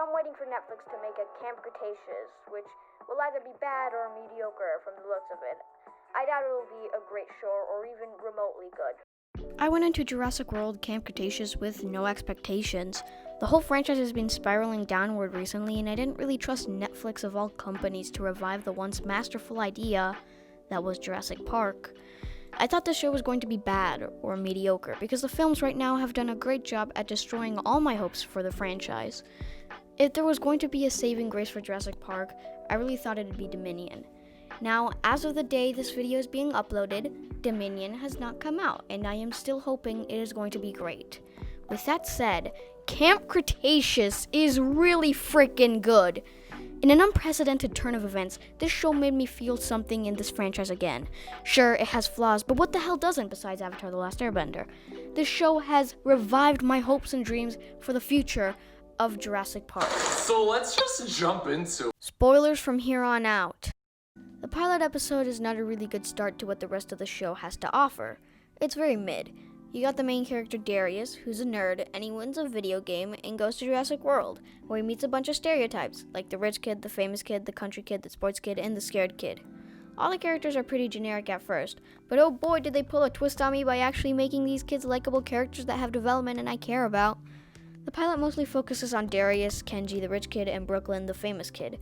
So I'm waiting for Netflix to make a Camp Cretaceous, which will either be bad or mediocre from the looks of it. I doubt it will be a great show or even remotely good. I went into Jurassic World Camp Cretaceous with no expectations. The whole franchise has been spiraling downward recently, and I didn't really trust Netflix of all companies to revive the once masterful idea that was Jurassic Park. I thought the show was going to be bad or mediocre because the films right now have done a great job at destroying all my hopes for the franchise. If there was going to be a saving grace for Jurassic Park, I really thought it'd be Dominion. Now, as of the day this video is being uploaded, Dominion has not come out, and I am still hoping it is going to be great. With that said, Camp Cretaceous is really freaking good. In an unprecedented turn of events, this show made me feel something in this franchise again. Sure, it has flaws, but what the hell doesn't besides Avatar: The Last Airbender? This show has revived my hopes and dreams for the future of Jurassic Park. So let's just jump into Spoilers from here on out. The pilot episode is not a really good start to what the rest of the show has to offer. It's very mid. You got the main character Darius, who's a nerd, and he wins a video game and goes to Jurassic World, where he meets a bunch of stereotypes, like the rich kid, the famous kid, the country kid, the sports kid, and the scared kid. All the characters are pretty generic at first, but oh boy did they pull a twist on me by actually making these kids likable characters that have development and I care about. The pilot mostly focuses on Darius, Kenji, the rich kid, and Brooklyn, the famous kid.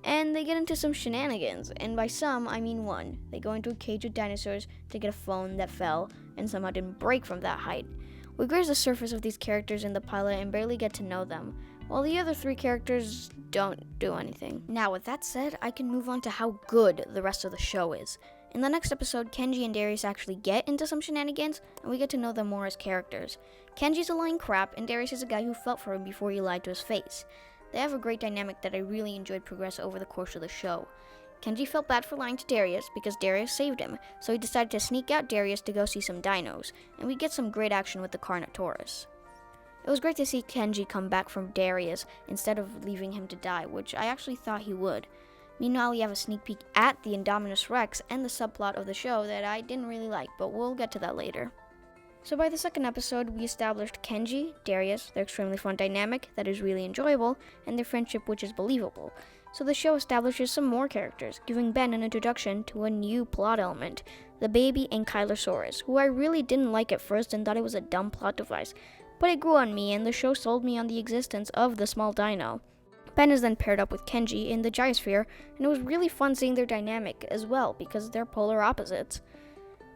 And they get into some shenanigans, and by some, I mean one. They go into a cage with dinosaurs to get a phone that fell and somehow didn't break from that height. We graze the surface of these characters in the pilot and barely get to know them, while the other three characters don't do anything. Now, with that said, I can move on to how good the rest of the show is. In the next episode, Kenji and Darius actually get into some shenanigans, and we get to know them more as characters. Kenji's a lying crap, and Darius is a guy who felt for him before he lied to his face. They have a great dynamic that I really enjoyed progress over the course of the show. Kenji felt bad for lying to Darius because Darius saved him, so he decided to sneak out Darius to go see some dinos, and we get some great action with the Carnotaurus. It was great to see Kenji come back from Darius instead of leaving him to die, which I actually thought he would. Meanwhile, we have a sneak peek at the Indominus Rex and the subplot of the show that I didn't really like, but we'll get to that later. So by the second episode, we established Kenji, Darius, their extremely fun dynamic that is really enjoyable, and their friendship which is believable. So the show establishes some more characters, giving Ben an introduction to a new plot element, the baby Ankylosaurus, who I really didn't like at first and thought it was a dumb plot device, but it grew on me and the show sold me on the existence of the small dino. Ben is then paired up with Kenji in the Gyrosphere, and it was really fun seeing their dynamic as well because they're polar opposites.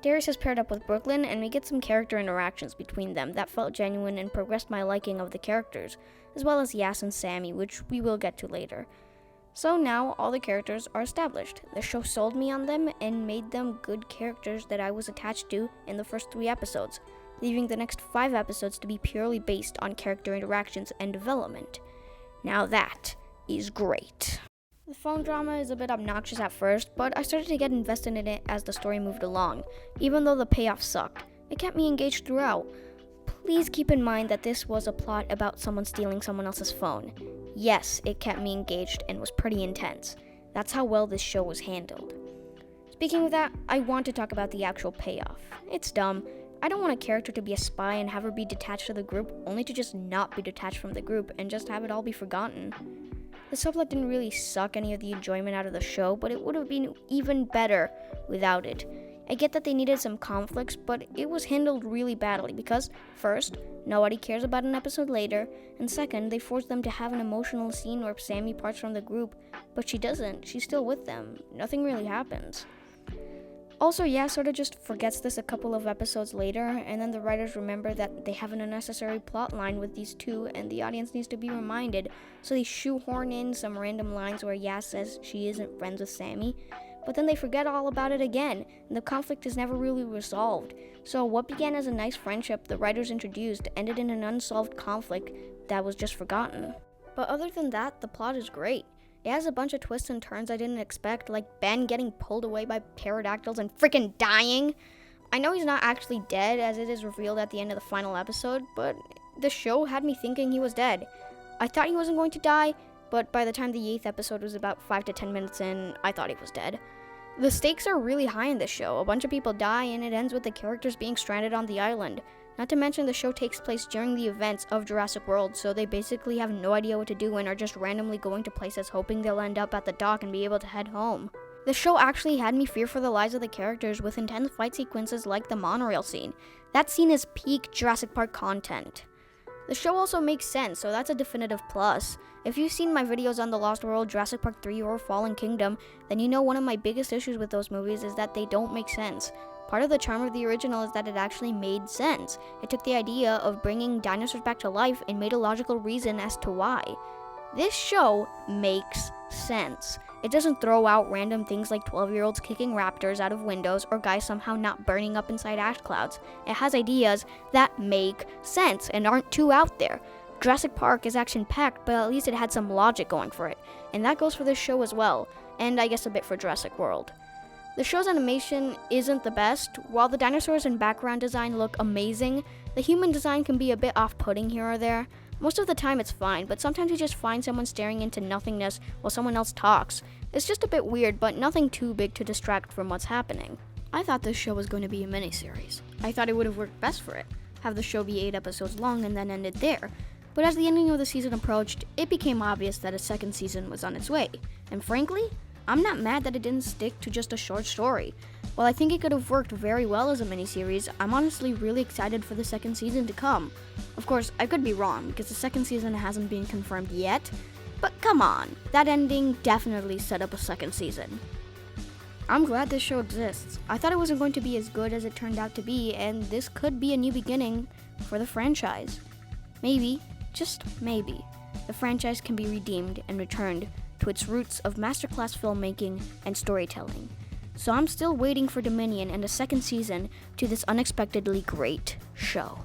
Darius is paired up with Brooklyn, and we get some character interactions between them that felt genuine and progressed my liking of the characters, as well as Yas and Sammy, which we will get to later. So now, all the characters are established. The show sold me on them and made them good characters that I was attached to in the first 3 episodes, leaving the next 5 episodes to be purely based on character interactions and development. Now that is great. The phone drama is a bit obnoxious at first, but I started to get invested in it as the story moved along, even though the payoff sucked. It kept me engaged throughout. Please keep in mind that this was a plot about someone stealing someone else's phone. Yes, it kept me engaged and was pretty intense. That's how well this show was handled. Speaking of that, I want to talk about the actual payoff. It's dumb. I don't want a character to be a spy and have her be detached to the group, only to just not be detached from the group and just have it all be forgotten. The subplot didn't really suck any of the enjoyment out of the show, but it would have been even better without it. I get that they needed some conflicts, but it was handled really badly because, first, nobody cares about an episode later, and second, they forced them to have an emotional scene where Sammy parts from the group, but she doesn't. She's still with them. Nothing really happens. Also, sort of just forgets this a couple of episodes later, and then the writers remember that they have an unnecessary plot line with these two, and the audience needs to be reminded, so they shoehorn in some random lines where Yas says she isn't friends with Sammy, but then they forget all about it again, and the conflict is never really resolved. So what began as a nice friendship the writers introduced ended in an unsolved conflict that was just forgotten. But other than that, the plot is great. It has a bunch of twists and turns I didn't expect, like Ben getting pulled away by pterodactyls and freaking dying. I know he's not actually dead, as it is revealed at the end of the final episode, but the show had me thinking he was dead. I thought he wasn't going to die, but by the time the 8th episode was about 5 to 10 minutes in, I thought he was dead. The stakes are really high in this show. A bunch of people die, and it ends with the characters being stranded on the island. Not to mention the show takes place during the events of Jurassic World, so they basically have no idea what to do and are just randomly going to places hoping they'll end up at the dock and be able to head home. The show actually had me fear for the lives of the characters with intense fight sequences like the monorail scene. That scene is peak Jurassic Park content. The show also makes sense, so that's a definitive plus. If you've seen my videos on The Lost World, Jurassic Park 3, or Fallen Kingdom, then you know one of my biggest issues with those movies is that they don't make sense. Part of the charm of the original is that it actually made sense. It took the idea of bringing dinosaurs back to life and made a logical reason as to why. This show makes sense. It doesn't throw out random things like 12-year-olds kicking raptors out of windows or guys somehow not burning up inside ash clouds. It has ideas that make sense and aren't too out there. Jurassic Park is action-packed, but at least it had some logic going for it. And that goes for this show as well, and I guess a bit for Jurassic World. The show's animation isn't the best. While the dinosaurs and background design look amazing, the human design can be a bit off-putting here or there. Most of the time it's fine, but sometimes you just find someone staring into nothingness while someone else talks. It's just a bit weird, but nothing too big to distract from what's happening. I thought this show was going to be a miniseries. I thought it would have worked best for it. Have the show be 8 episodes long and then ended there. But as the ending of the season approached, it became obvious that a second season was on its way. And frankly, I'm not mad that it didn't stick to just a short story. While I think it could have worked very well as a miniseries, I'm honestly really excited for the second season to come. Of course, I could be wrong, because the second season hasn't been confirmed yet, but come on, that ending definitely set up a second season. I'm glad this show exists. I thought it wasn't going to be as good as it turned out to be, and this could be a new beginning for the franchise. Maybe, just maybe, the franchise can be redeemed and returned to its roots of masterclass filmmaking and storytelling. So I'm still waiting for Dominion and a second season to this unexpectedly great show.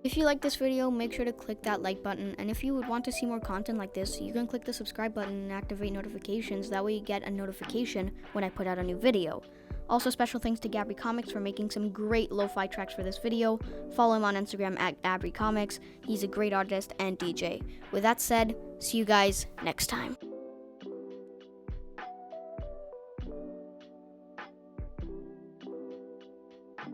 If you like this video, make sure to click that like button, and if you would want to see more content like this, you can click the subscribe button and activate notifications. That way you get a notification when I put out a new video. Also, special thanks to Gabri Comics for making some great lo-fi tracks for this video. Follow him on Instagram at Gabri Comics. He's a great artist and DJ. With that said, see you guys next time.